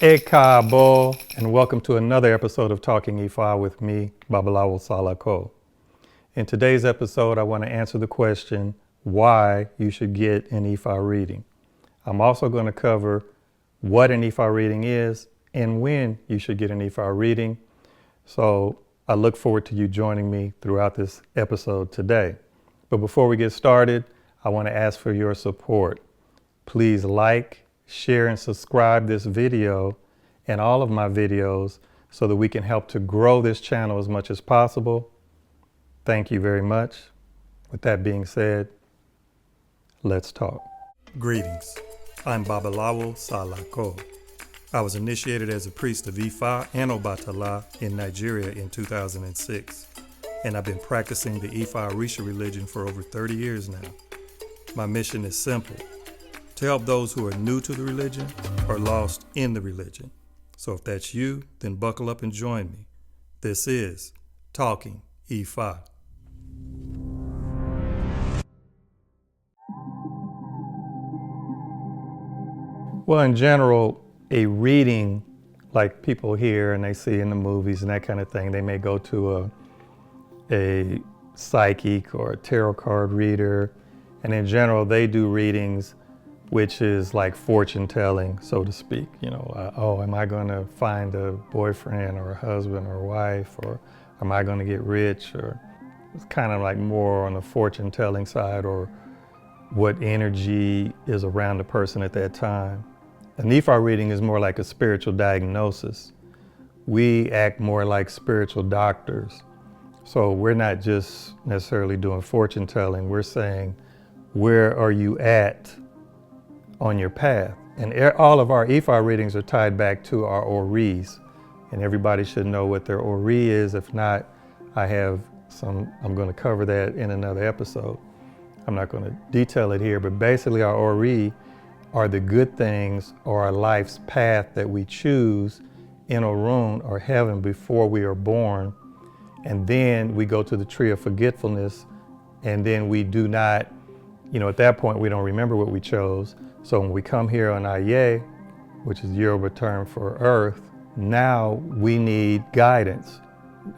Ekabo, and welcome to another episode of Talking IFA with me, Babalawo Salako. In today's episode, I want to answer the question, why you should get an IFA reading. I'm also going to cover what an IFA reading is and when you should get an IFA reading. So I look forward to you joining me throughout this episode today. But before we get started, I want to ask for your support. Please like, share, and subscribe this video and all of my videos so that we can help to grow this channel as much as possible. Thank you very much. With that being said, let's talk. Greetings. I'm Babalawo Salako. I was initiated as a priest of IFÁ and Obatala in Nigeria in 2006, and I've been practicing the IFÁ Orisha religion for over 30 years now. My mission is simple: to help those who are new to the religion or lost in the religion. So if that's you, then buckle up and join me. This is Talking IFA. Well, in general, a reading, like people hear and they see in the movies and that kind of thing, they may go to a psychic or a tarot card reader, and in general, they do readings which is like fortune telling, so to speak. Am I going to find a boyfriend or a husband or a wife, or am I going to get rich? Or it's kind of like more on the fortune telling side, or what energy is around the person at that time. An IFA reading is more like a spiritual diagnosis. We act more like spiritual doctors. So we're not just necessarily doing fortune telling. We're saying, where are you at on your path? And all of our IFA readings are tied back to our Oris, and everybody should know what their Ori is. If not, I'm going to cover that in another episode. I'm not going to detail it here, but basically our Ori are the good things or our life's path that we choose in Orun or heaven before we are born. And then we go to the tree of forgetfulness, and then we do not, at that point we don't remember what we chose. So when we come here on Aye, which is Yoruba term for earth, now we need guidance.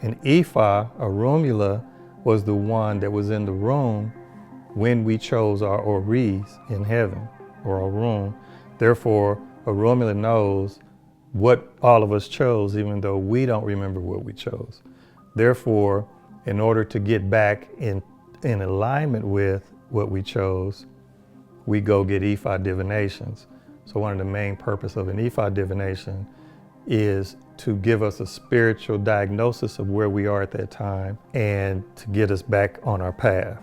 And Ifa, Orunmila, was the one that was in the room when we chose our Oris in heaven, or Orun. Therefore, Orunmila knows what all of us chose, even though we don't remember what we chose. Therefore, in order to get back in alignment with what we chose, we go get IFA divinations. So one of the main purpose of an IFA divination is to give us a spiritual diagnosis of where we are at that time and to get us back on our path.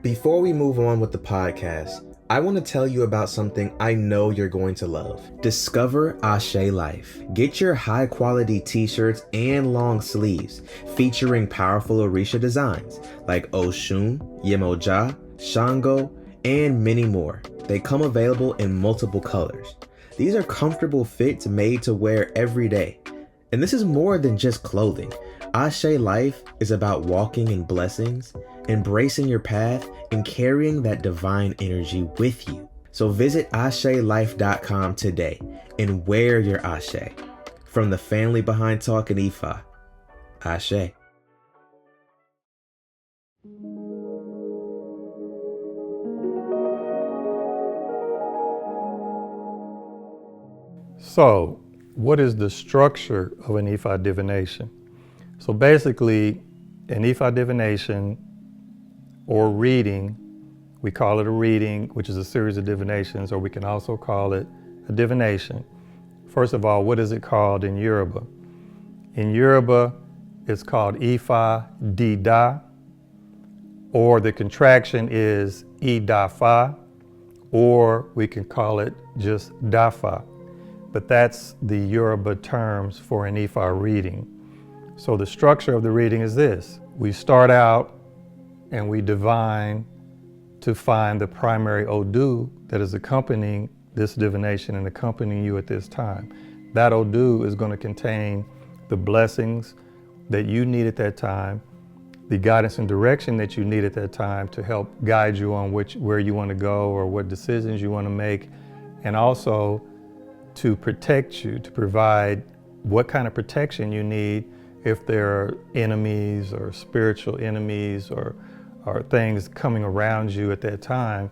Before we move on with the podcast, I want to tell you about something I know you're going to love. Discover Ashe Life. Get your high quality t-shirts and long sleeves featuring powerful Orisha designs like Oshun, Yemoja, Shango, and many more. They come available in multiple colors. These are comfortable fits made to wear every day. And this is more than just clothing. Ashe Life is about walking in blessings, embracing your path, and carrying that divine energy with you. So visit AsheLife.com today and wear your Ashe. From the family behind Talking IFA, Ashe. So, what is the structure of an IFA divination? So basically, an IFA divination or reading, we call it a reading, which is a series of divinations, or we can also call it a divination. First of all, what is it called in Yoruba? In Yoruba, it's called Ifa Dida, or the contraction is Idafa, or we can call it just Dafa. But that's the Yoruba terms for an IFA reading. So the structure of the reading is this. We start out and we divine to find the primary Odu that is accompanying this divination and accompanying you at this time. That Odu is going to contain the blessings that you need at that time, the guidance and direction that you need at that time to help guide you on where you want to go or what decisions you want to make, and also to protect you, to provide what kind of protection you need if there are enemies or spiritual enemies or things coming around you at that time.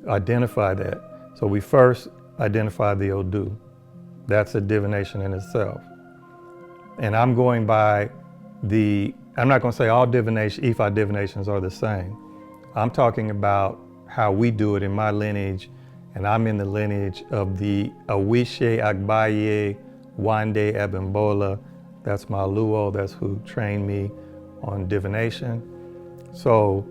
Identify that. So we first identify the Odu. That's a divination in itself. And I'm going by I'm not going to say all IFÁ divinations are the same. I'm talking about how we do it in my lineage, and I'm in the lineage of the Awishe Agbaye Wande Abimbola. That's my Luo, that's who trained me on divination. So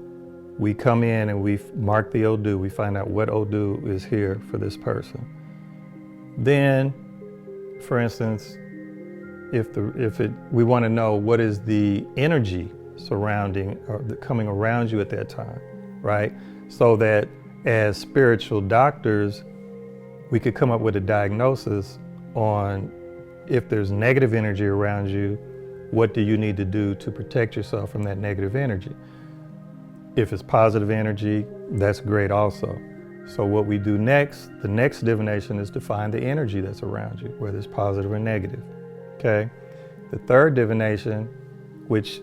we come in and we mark the Odu, we find out what Odu is here for this person. Then, for instance, we want to know what is the energy surrounding or coming around you at that time, right? So that as spiritual doctors, we could come up with a diagnosis on if there's negative energy around you, what do you need to do to protect yourself from that negative energy? If it's positive energy, that's great also. So what we do next, the next divination is to find the energy that's around you, whether it's positive or negative. Okay, the third divination, which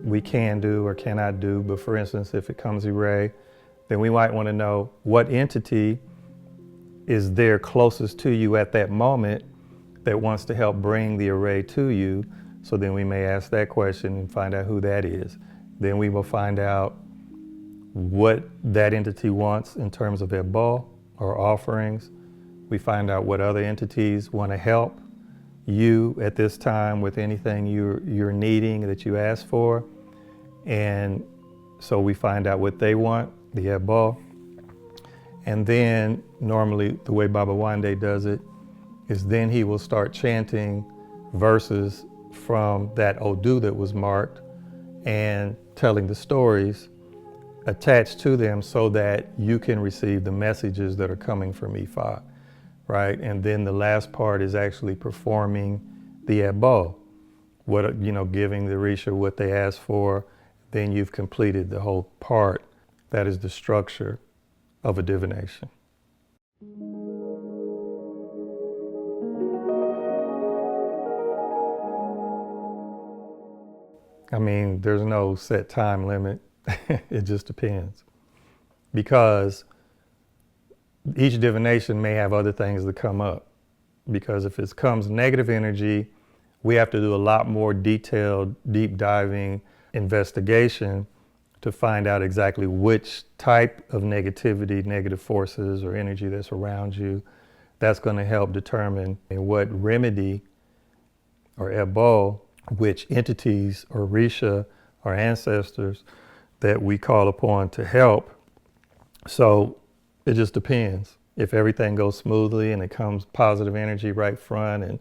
we can do or cannot do, but for instance, if it comes array, then we might want to know what entity is there closest to you at that moment that wants to help bring the array to you. So then we may ask that question and find out who that is. Then we will find out what that entity wants in terms of their ball or offerings. We find out what other entities want to help you at this time with anything you're needing that you ask for. And so we find out what they want, the Ebal. And then normally the way Baba Wande does it is then he will start chanting verses from that Odu that was marked and telling the stories attached to them so that you can receive the messages that are coming from IFÁ. Right, and then the last part is actually performing the Ebo, giving the Risha what they asked for. Then you've completed the whole part. That is the structure of a divination. I mean, there's no set time limit. It just depends, because each divination may have other things that come up, because if it comes negative energy, we have to do a lot more detailed, deep diving investigation to find out exactly which type of negativity, negative forces or energy that's around you. That's going to help determine what remedy or ebo, which entities or risha or ancestors that we call upon to help. So it just depends. If everything goes smoothly and it comes positive energy right front and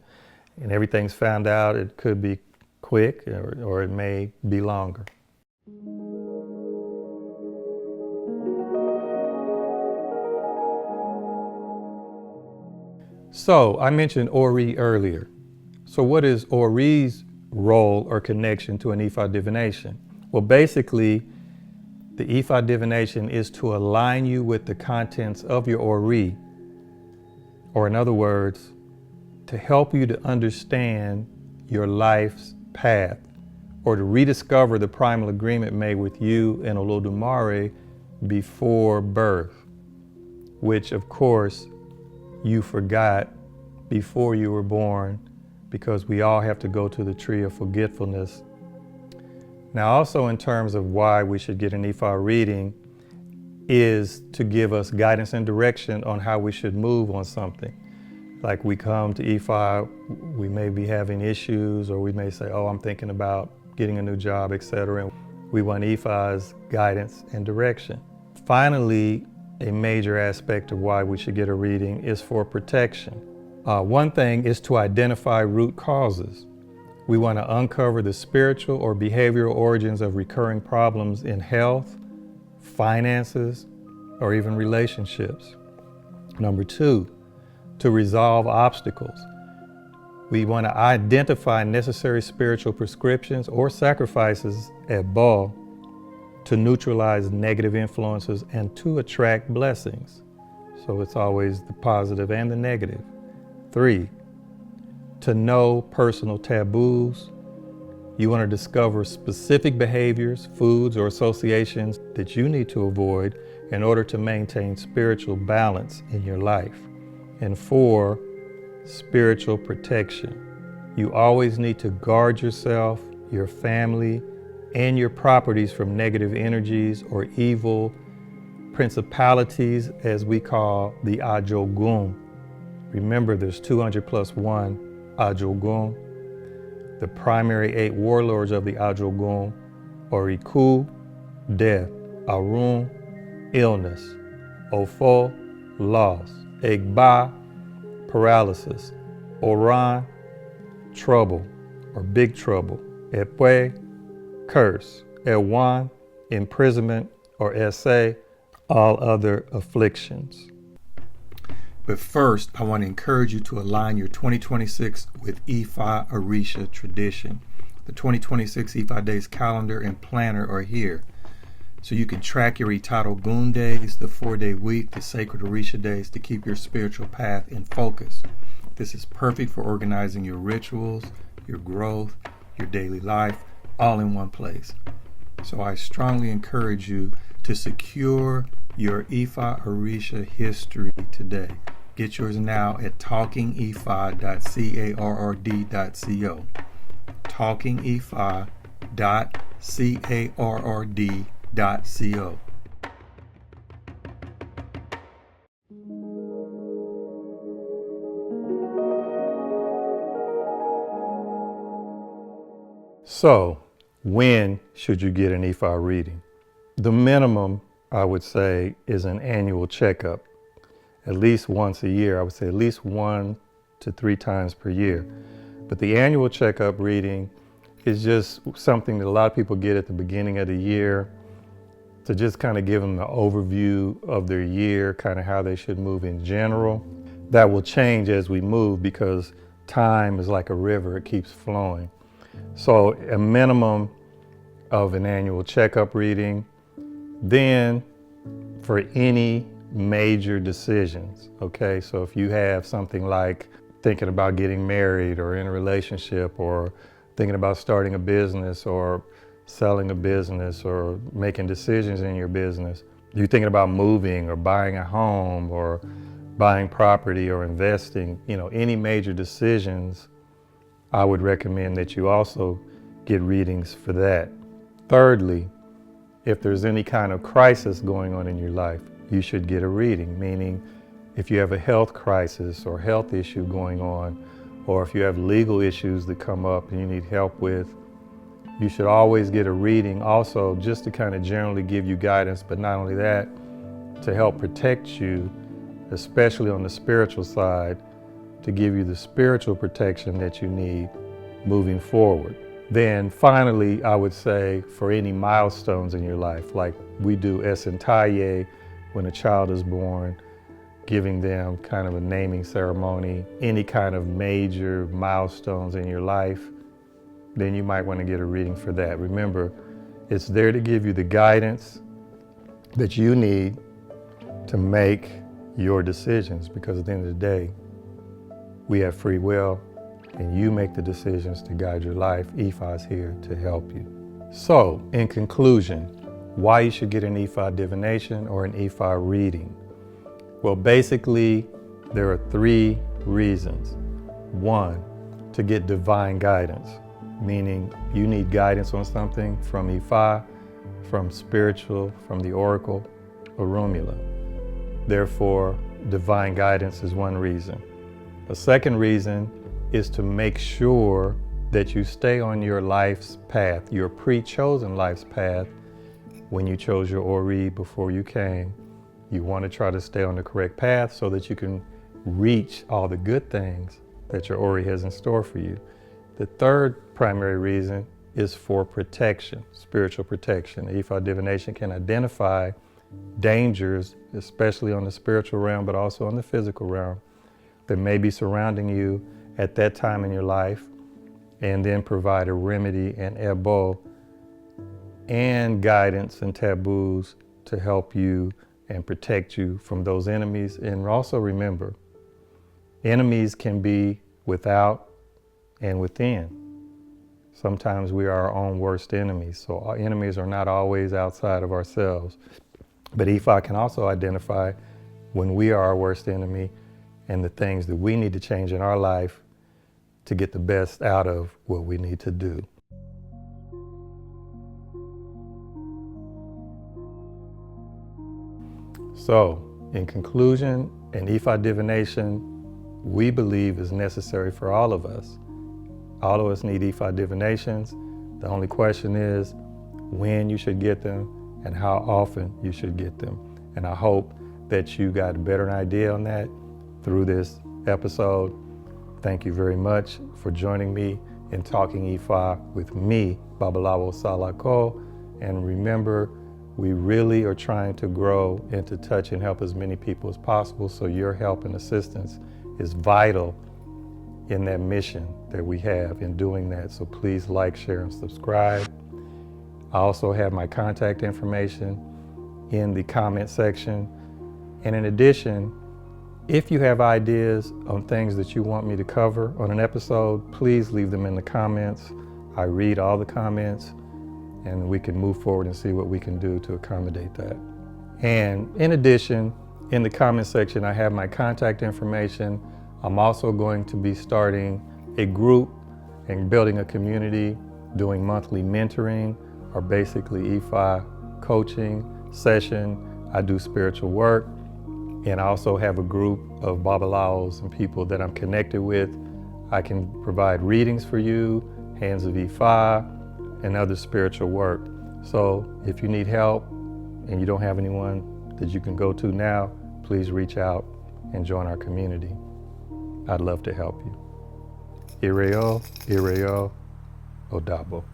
everything's found out, it could be quick or it may be longer. So I mentioned Ori earlier. So what is Ori's role or connection to an IFÁ divination? Well, basically, the IFÁ divination is to align you with the contents of your Ori, or in other words, to help you to understand your life's path, or to rediscover the primal agreement made with you and Olodumare before birth, which of course you forgot before you were born, because we all have to go to the tree of forgetfulness. Now, also in terms of why we should get an IFÁ reading is to give us guidance and direction on how we should move on something. Like we come to IFÁ, we may be having issues, or we may say, oh, I'm thinking about getting a new job, etc. We want IFÁ's guidance and direction. Finally, a major aspect of why we should get a reading is for protection. One thing is to identify root causes. We want to uncover the spiritual or behavioral origins of recurring problems in health, finances, or even relationships. Number 2, to resolve obstacles. We want to identify necessary spiritual prescriptions or sacrifices at Baal to neutralize negative influences and to attract blessings. So it's always the positive and the negative. 3, to know personal taboos. You want to discover specific behaviors, foods, or associations that you need to avoid in order to maintain spiritual balance in your life. And 4, spiritual protection. You always need to guard yourself, your family, and your properties from negative energies or evil principalities, as we call the Ajogun. Remember, there's 200 plus 1 Ajogun. The primary 8 warlords of the Ajogun are Iku, death; Arun, illness; Ofo, loss; Egba, paralysis; Oran, trouble or big trouble; Epwe, curse; Ewan, imprisonment, or Ese, all other afflictions. But first, I want to encourage you to align your 2026 with IFÁ Orisha tradition. The 2026 IFÁ Days calendar and planner are here. So you can track your Itaro Gun days, the 4-day week, the sacred Orisha days to keep your spiritual path in focus. This is perfect for organizing your rituals, your growth, your daily life, all in one place. So I strongly encourage you to secure your IFÁ Orisha history today. Get yours now at talkingifa.carrd.co. talkingifa.carrd.co. So, when should you get an IFÁ reading? The minimum, I would say, is an annual checkup. At least once a year. I would say at least 1 to 3 times per year. But the annual checkup reading is just something that a lot of people get at the beginning of the year to just kind of give them the overview of their year, kind of how they should move in general. That will change as we move because time is like a river, it keeps flowing. So a minimum of an annual checkup reading. Then for any major decisions, okay? So if you have something like thinking about getting married or in a relationship or thinking about starting a business or selling a business or making decisions in your business, you're thinking about moving or buying a home or buying property or investing, any major decisions, I would recommend that you also get readings for that. Thirdly, if there's any kind of crisis going on in your life, you should get a reading, meaning if you have a health crisis or health issue going on, or if you have legal issues that come up and you need help with, you should always get a reading also just to kind of generally give you guidance, but not only that, to help protect you, especially on the spiritual side, to give you the spiritual protection that you need moving forward. Then finally, I would say for any milestones in your life, like we do Esentaye when a child is born, giving them kind of a naming ceremony, any kind of major milestones in your life, then you might want to get a reading for that. Remember, it's there to give you the guidance that you need to make your decisions, because at the end of the day, we have free will and you make the decisions to guide your life. IFÁ is here to help you. So, in conclusion, why you should get an IFÁ divination or an IFÁ reading? Well, basically, there are 3 reasons. 1, to get divine guidance, meaning you need guidance on something from IFÁ, from spiritual, from the oracle, or Orunmila. Therefore, divine guidance is one reason. A second reason is to make sure that you stay on your life's path, your pre-chosen life's path. When you chose your Ori before you came, you want to try to stay on the correct path so that you can reach all the good things that your Ori has in store for you. The third primary reason is for protection, spiritual protection. IFÁ divination can identify dangers, especially on the spiritual realm, but also on the physical realm, that may be surrounding you at that time in your life, and then provide a remedy and ebo and guidance and taboos to help you and protect you from those enemies. And also remember, Enemies can be without and within. Sometimes we are our own worst enemies. So our enemies are not always outside of ourselves. But IFÁ can also identify when we are our worst enemy and the things that we need to change in our life to get the best out of what we need to do. So, in conclusion, an IFÁ divination we believe is necessary for all of us. All of us need IFÁ divinations. The only question is when you should get them and how often you should get them. And I hope that you got a better idea on that through this episode. Thank you very much for joining me in Talking IFÁ with me, Babalawo Salako. And remember, we really are trying to grow and to touch and help as many people as possible. So your help and assistance is vital in that mission that we have in doing that. So please like, share, and subscribe. I also have my contact information in the comment section. And in addition, if you have ideas on things that you want me to cover on an episode, please leave them in the comments. I read all the comments and we can move forward and see what we can do to accommodate that. And in addition, in the comment section, I have my contact information. I'm also going to be starting a group and building a community, doing monthly mentoring or basically IFÁ coaching session. I do spiritual work, and I also have a group of Babalawos and people that I'm connected with. I can provide readings for you, hands of IFÁ, and other spiritual work. So if you need help and you don't have anyone that you can go to now, please reach out and join our community. I'd love to help you. Ireo, Odabo.